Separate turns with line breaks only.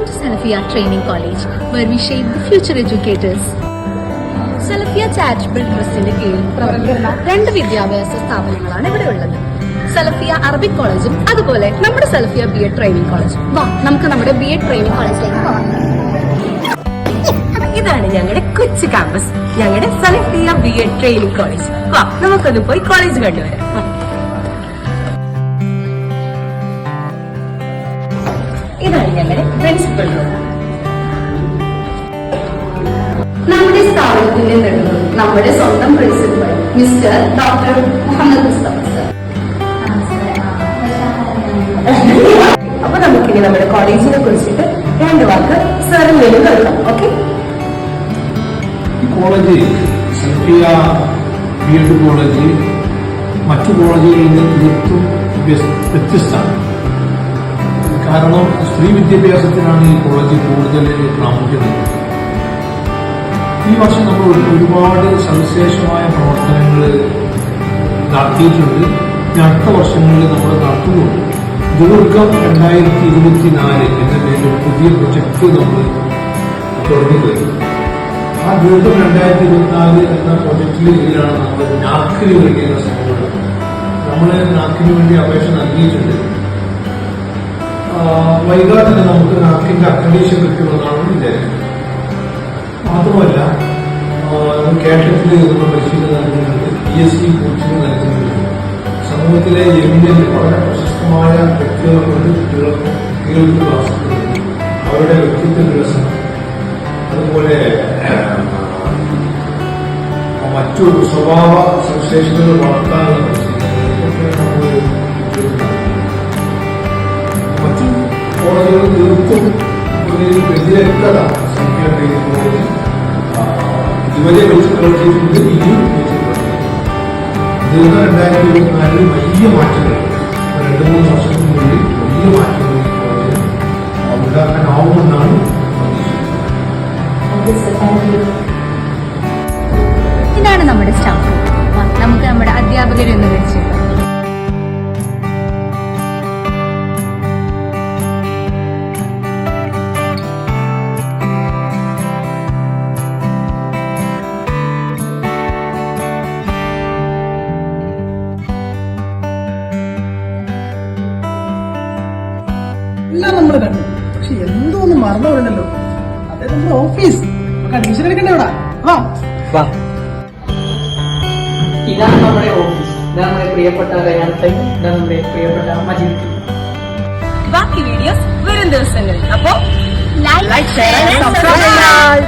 to Salafia Training College, where we shape the future educators. Salafia Charitable Trustന്റെ കീഴിൽ പ്രവർത്തിക്കുന്ന 2 വിദ്യാഭ്യാസ സ്ഥാപനങ്ങളാണ് ഇവിടെ ഉള്ളത്. സലഫിയ അറബിക് കോളേജും അതുപോലെ നമ്മുടെ സലഫിയ BEd ട്രെയിനിങ് കോളേജും. വാ നമുക്ക് നമ്മുടെ BEd ട്രെയിനിങ് കോളേജിലേക്ക് പോകാം.
ഇതാണ് ഞങ്ങളുടെ കൊച്ചു ക്യാമ്പസ്, ഞങ്ങളുടെ സലഫിയ BEd ട്രെയിനിങ് കോളേജ്. വാ നമുക്കൊന്ന് പോയി കോളേജ് കണ്ടുവരാം. ഇതാണ് ഞങ്ങളുടെ പ്രിൻസിപ്പൽ റൂം.
നമ്മുടെ സ്ഥാപനത്തിന്റെ നേതൃത്വം നമ്മുടെ സ്വന്തം principal mister doctor Muhammad Mustafa sir.
അപ്പൊ നമുക്കിനി നമ്മുടെ കോളേജിനെ കുറിച്ചിട്ട് 2 വാക്ക് സാറിൽ നിന്നും കേൾക്കാം. ഓക്കെ,
ഈ കോളേജ് സലഫിയ BEd കോളേജ് മറ്റു കോളേജുകളിൽ നിന്ന് തീർത്തും വ്യത്യസ്തമാണ്. കാരണം സ്ത്രീ വിദ്യാഭ്യാസത്തിനാണ് ഈ കോളേജ് കൂടുതൽ പ്രാമുഖ്യം നൽകുന്നത്. ഈ വർഷം നമ്മൾ ഒരുപാട് സവിശേഷമായ പ്രവർത്തനങ്ങൾ നടത്തിയിട്ടുണ്ട്. അടുത്ത വർഷങ്ങളിൽ നമ്മൾ നടത്തുന്നുണ്ട്. ദീർഘം 2024 എന്ന പേരിൽ ഒരു പുതിയ പ്രൊജക്ട് നമ്മൾ തുടങ്ങിക്കഴിഞ്ഞു. ആ ദീർഘം 2024 എന്ന പ്രൊജക്ടിന് കീഴിലാണ് നമ്മൾ നാക്കിന് വേണ്ടിയുള്ള ശ്രമങ്ങൾ. നമ്മൾ നാക്കിന് വേണ്ടി അപേക്ഷ നൽകിയിട്ടുണ്ട്. വൈകാതെ തന്നെ നമുക്ക് നാക്കിന്റെ അക്രഡീഷൻ കിട്ടുമെന്നാണ് വിചാരിക്കുന്നത്. മാത്രമല്ല കേരളത്തിൽ നമ്മൾ പരിശീലനം നൽകുന്നുണ്ട്, PSC കോച്ചിങ് നൽകുന്നുണ്ട്. സമൂഹത്തിലെ എമിനന്റ് വളരെ പ്രശസ്തമായ വ്യക്തികളെ കൊണ്ട് കുട്ടികൾക്ക് ക്ലാസ് നൽകുന്നുണ്ട്. അവരുടെ വ്യക്തിത്വ വികസനം, അതുപോലെ മറ്റു സ്വഭാവ സവിശേഷതകൾ വളർത്താനുള്ള മറ്റു കോളേജുകൾ തീർത്തും ഒരു വ്യതിരക്തത സംഖ്യ കോളേജ് ഇതുവരെ വെച്ച് പ്രവർത്തിക്കുന്നത് ഇനിയും വെച്ച് പ്രവർത്തിക്കുന്നത്. ദീർഘ 2024 വലിയ മാറ്റങ്ങൾ 2-3 വർഷത്തിനുള്ളിൽ വലിയ മാറ്റങ്ങൾ ഈ കോളേജിൽ ഉണ്ടാക്കാനാവുമെന്നാണ് പ്രതീക്ഷിക്കുന്നത്.
ഇതാണ് നമ്മുടെ സ്റ്റാഫ് റൂം. നമുക്ക് നമ്മുടെ അധ്യാപകരെ ഒന്ന് വിളിച്ചിട്ട്
എല്ലാം നമ്മൾ കണ്ടു. പക്ഷെ എന്തോ ഒന്ന് മറന്നു പോരണല്ലോ. അതെ, നമ്മുടെ ഓഫീസ് അഡ്മിഷൻ എടുക്കണ്ടേ ഇവിടെ.
ഇതാണ് നമ്മുടെ ഓഫീസ്. ഇതാണ് നമ്മുടെ പ്രിയപ്പെട്ട റയാൻസൈൻ, ഇതാണ് നമ്മുടെ പ്രിയപ്പെട്ട മജീദ്.
ബാക്കി വീഡിയോസ് വരും ദിവസങ്ങളിൽ. അപ്പോ
ലൈക്ക്
ഷെയർ സബ്സ്ക്രൈബ്.